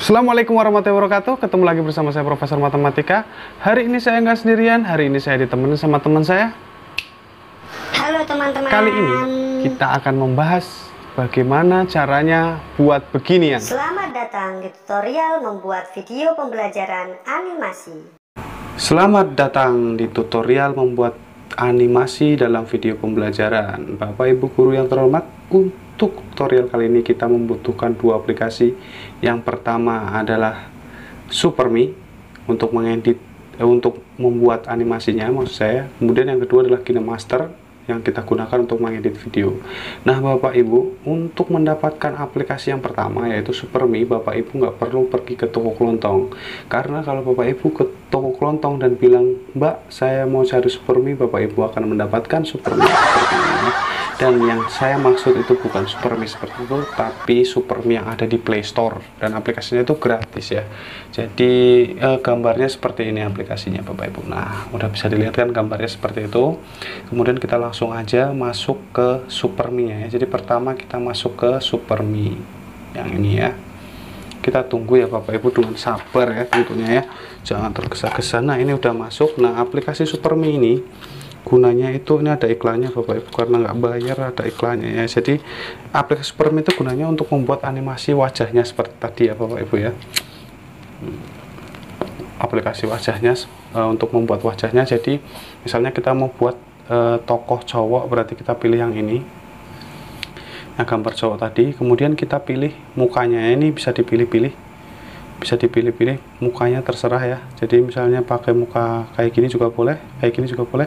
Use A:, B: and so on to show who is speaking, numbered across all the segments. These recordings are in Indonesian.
A: Assalamualaikum warahmatullahi wabarakatuh. Ketemu lagi bersama saya Profesor Matematika. Hari ini saya nggak sendirian. Hari ini saya ditemenin sama teman saya.
B: Halo teman-teman.
A: Kali ini kita akan membahas bagaimana caranya buat beginian.
B: Selamat datang di tutorial membuat video pembelajaran animasi.
A: Selamat datang di tutorial membuat animasi dalam video pembelajaran. Bapak Ibu guru yang terhormat, untuk tutorial kali ini kita membutuhkan dua aplikasi. Yang pertama adalah Superme untuk mengedit, untuk membuat animasinya maksud saya. Kemudian yang kedua adalah KineMaster yang kita gunakan untuk mengedit video. Nah Bapak Ibu, untuk mendapatkan aplikasi yang pertama yaitu Superme, Bapak Ibu nggak perlu pergi ke toko kelontong. Karena kalau Bapak Ibu ke toko kelontong dan bilang, Mbak saya mau cari Superme, Bapak Ibu akan mendapatkan Superme seperti ini. Dan yang saya maksud itu bukan Superme seperti itu, tapi Superme yang ada di Play Store, dan aplikasinya itu gratis ya. Jadi gambarnya seperti ini aplikasinya Bapak Ibu. Nah udah bisa dilihat kan gambarnya seperti itu. Kemudian kita langsung aja masuk ke Superme ya. Jadi pertama kita masuk ke Superme yang ini ya. Kita tunggu ya Bapak Ibu dengan sabar ya tentunya ya, jangan tergesa-gesa. Nah ini udah masuk. Nah aplikasi Superme ini gunanya itu, ini ada iklannya Bapak Ibu, karena nggak bayar ada iklannya ya. Jadi aplikasi Superme itu gunanya untuk membuat animasi wajahnya seperti tadi ya Bapak Ibu ya. Aplikasi wajahnya untuk membuat wajahnya. Jadi misalnya kita mau buat tokoh cowok, berarti kita pilih yang ini, yang gambar cowok tadi. Kemudian kita pilih mukanya, ini bisa dipilih-pilih, bisa dipilih-pilih mukanya, terserah ya. Jadi misalnya pakai muka kayak gini juga boleh, kayak gini juga boleh.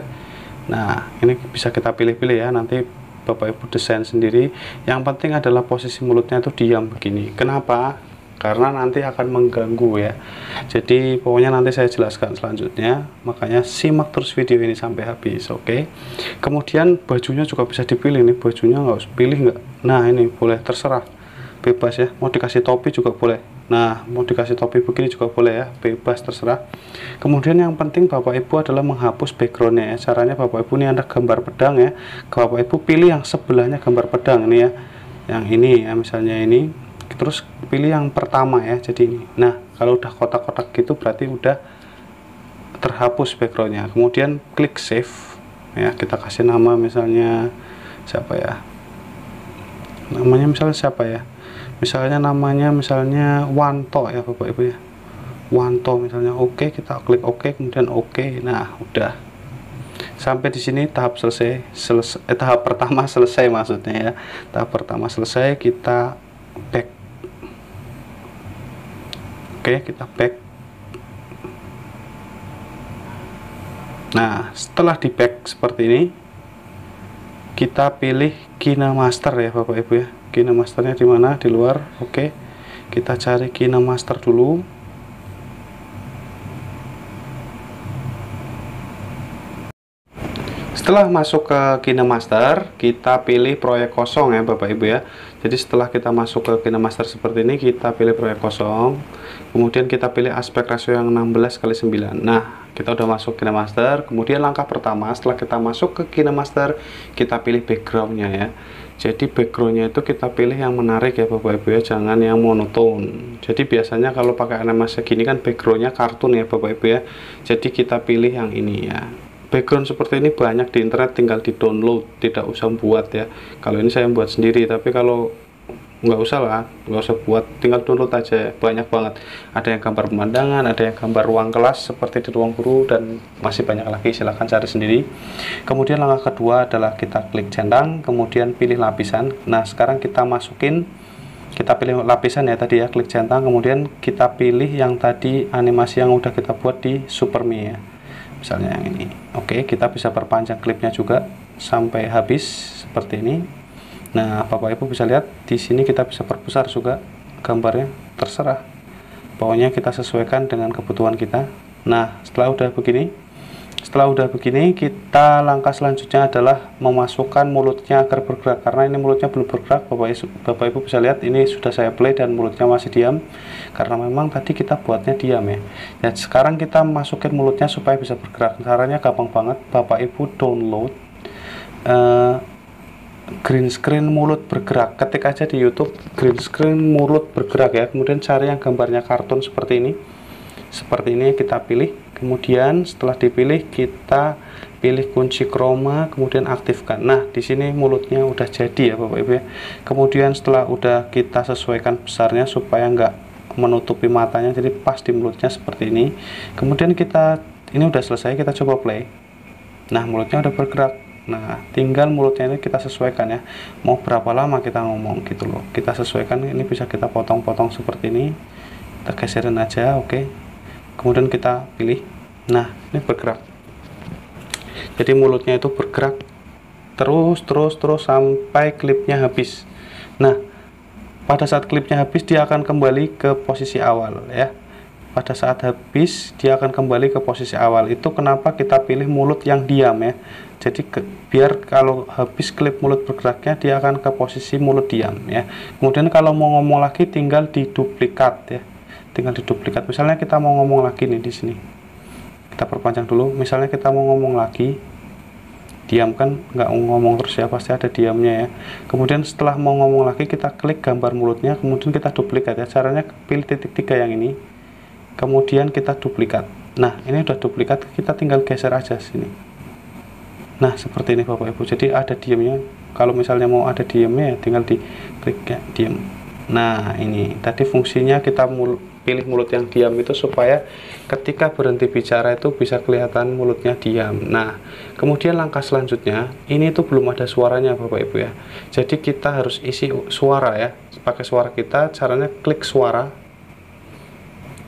A: Nah ini bisa kita pilih-pilih ya, nanti Bapak Ibu desain sendiri. Yang penting adalah posisi mulutnya itu diam begini. Kenapa? Karena nanti akan mengganggu ya. Jadi pokoknya nanti saya jelaskan selanjutnya, makanya simak terus video ini sampai habis. Oke. Kemudian bajunya juga bisa dipilih nih, bajunya nggak usah pilih nggak. Nah ini boleh, terserah, bebas ya. Mau dikasih topi juga boleh. Nah mau dikasih topi begini juga boleh ya, bebas terserah. Kemudian yang penting Bapak Ibu adalah menghapus backgroundnya ya. Caranya Bapak Ibu, ini ada gambar pedang ya, Bapak Ibu pilih yang sebelahnya gambar pedang ini ya, yang ini ya, misalnya ini. Terus pilih yang pertama ya, jadi ini. Nah kalau udah kotak-kotak gitu berarti udah terhapus backgroundnya. Kemudian klik save ya, kita kasih nama misalnya siapa ya, namanya misalnya siapa ya, misalnya namanya misalnya Wanto ya Bapak Ibu ya, Wanto misalnya. Oke, kita klik oke, kemudian oke. Nah udah sampai di sini tahap selesai, tahap pertama selesai maksudnya ya. Tahap pertama selesai, kita back. Oke, kita back. Nah setelah di back seperti ini, kita pilih KineMaster ya Bapak Ibu ya. KineMasternya di mana? Di luar. Oke, kita cari KineMaster dulu. Setelah masuk ke KineMaster, kita pilih proyek kosong ya Bapak Ibu ya. Jadi setelah kita masuk ke KineMaster seperti ini, kita pilih proyek kosong. Kemudian kita pilih aspek rasio yang 16:9. Nah kita udah masuk KineMaster. Kemudian langkah pertama setelah kita masuk ke KineMaster, kita pilih backgroundnya ya. Jadi backgroundnya itu kita pilih yang menarik ya Bapak Ibu ya, jangan yang monoton. Jadi biasanya kalau pakai animasi gini kan backgroundnya kartun ya Bapak Ibu ya. Jadi kita pilih yang ini ya. Background seperti ini banyak di internet, tinggal di download, tidak usah buat ya. Kalau ini saya buat sendiri, tapi kalau nggak usah lah, nggak usah buat, tinggal download aja, banyak banget. Ada yang gambar pemandangan, ada yang gambar ruang kelas seperti di ruang guru, dan masih banyak lagi, silahkan cari sendiri. Kemudian langkah kedua adalah kita klik centang, kemudian pilih lapisan. Nah sekarang kita masukin, kita pilih lapisan ya tadi ya, klik centang, kemudian kita pilih yang tadi animasi yang udah kita buat di Superme ya, misalnya yang ini. Oke, kita bisa perpanjang klipnya juga sampai habis seperti ini. Nah Bapak Ibu bisa lihat di sini kita bisa perbesar juga gambarnya, terserah, pokoknya kita sesuaikan dengan kebutuhan kita. Nah setelah udah begini, kita langkah selanjutnya adalah memasukkan mulutnya agar bergerak. Karena ini mulutnya belum bergerak, Bapak Ibu bisa lihat ini sudah saya play dan mulutnya masih diam, karena memang tadi kita buatnya diam ya. Dan sekarang kita masukin mulutnya supaya bisa bergerak. Caranya gampang banget, Bapak Ibu download green screen mulut bergerak. Ketik aja di YouTube green screen mulut bergerak ya, kemudian cari yang gambarnya kartun seperti ini. Seperti ini kita pilih, kemudian setelah dipilih kita pilih kunci chroma, kemudian aktifkan. Nah, di sini mulutnya udah jadi ya Bapak Ibu ya. Kemudian setelah udah kita sesuaikan besarnya supaya nggak menutupi matanya, jadi pas di mulutnya seperti ini. Kemudian ini udah selesai, kita coba play. Nah, mulutnya udah bergerak. Nah, tinggal mulutnya ini kita sesuaikan ya, mau berapa lama kita ngomong gitu loh, kita sesuaikan. Ini bisa kita potong-potong seperti ini, kita geserin aja. Oke, kemudian kita pilih. Nah, ini bergerak, jadi mulutnya itu bergerak terus sampai klipnya habis. Nah, pada saat klipnya habis dia akan kembali ke posisi awal ya. Pada saat habis dia akan kembali ke posisi awal. Itu kenapa kita pilih mulut yang diam ya. Jadi biar kalau habis klip mulut bergeraknya dia akan ke posisi mulut diam ya. Kemudian kalau mau ngomong lagi tinggal diduplikat ya. Tinggal diduplikat. Misalnya kita mau ngomong lagi nih di sini. Kita perpanjang dulu. Misalnya kita mau ngomong lagi, diam kan, nggak ngomong terus ya, pasti ada diamnya ya. Kemudian setelah mau ngomong lagi kita klik gambar mulutnya, kemudian kita duplikat ya. Caranya pilih titik 3 yang ini, kemudian kita duplikat. Nah, ini udah duplikat, kita tinggal geser aja sini. Nah, seperti ini Bapak Ibu. Jadi ada diamnya. Kalau misalnya mau ada diamnya ya tinggal diklik ya, diam. Nah, ini tadi fungsinya kita pilih mulut yang diam itu supaya ketika berhenti bicara itu bisa kelihatan mulutnya diam. Nah, kemudian langkah selanjutnya, ini tuh belum ada suaranya Bapak Ibu ya. Jadi kita harus isi suara ya. Pakai suara kita, caranya klik suara.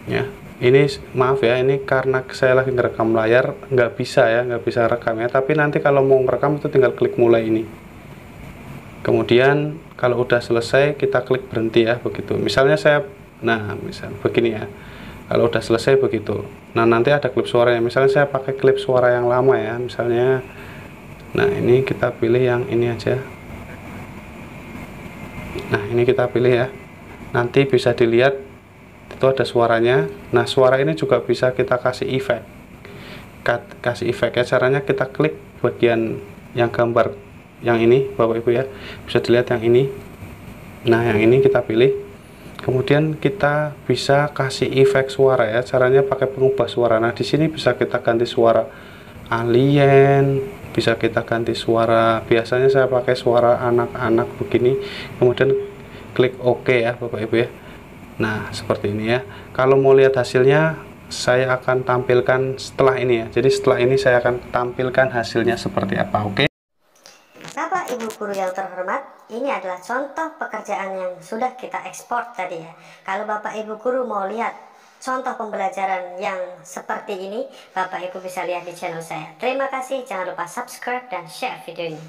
A: Ya, ini maaf ya, ini karena saya lagi ngerekam layar, nggak bisa ya, nggak bisa rekam ya. Tapi nanti kalau mau merekam itu tinggal klik mulai ini. Kemudian kalau udah selesai kita klik berhenti ya, begitu. Misalnya misal begini ya. Kalau udah selesai begitu. Nah, nanti ada klip suaranya. Misalnya saya pakai klip suara yang lama ya, misalnya. Nah, ini kita pilih yang ini aja. Nah, ini kita pilih ya. Nanti bisa dilihat itu ada suaranya. Nah, suara ini juga bisa kita kasih efek. Kasih efek ya, caranya kita klik bagian yang gambar yang ini Bapak Ibu ya. Bisa dilihat yang ini. Nah, yang ini kita pilih. Kemudian kita bisa kasih efek suara ya. Caranya pakai pengubah suara. Nah, di sini bisa kita ganti suara alien, bisa kita ganti suara. Biasanya saya pakai suara anak-anak begini. Kemudian klik OK ya Bapak Ibu ya. Nah, seperti ini ya. Kalau mau lihat hasilnya, saya akan tampilkan setelah ini ya. Jadi setelah ini saya akan tampilkan hasilnya seperti apa. Oke.
B: Bapak Ibu guru yang terhormat, ini adalah contoh pekerjaan yang sudah kita ekspor tadi ya. Kalau Bapak Ibu guru mau lihat contoh pembelajaran yang seperti ini, Bapak Ibu bisa lihat di channel saya. Terima kasih, jangan lupa subscribe dan share video ini.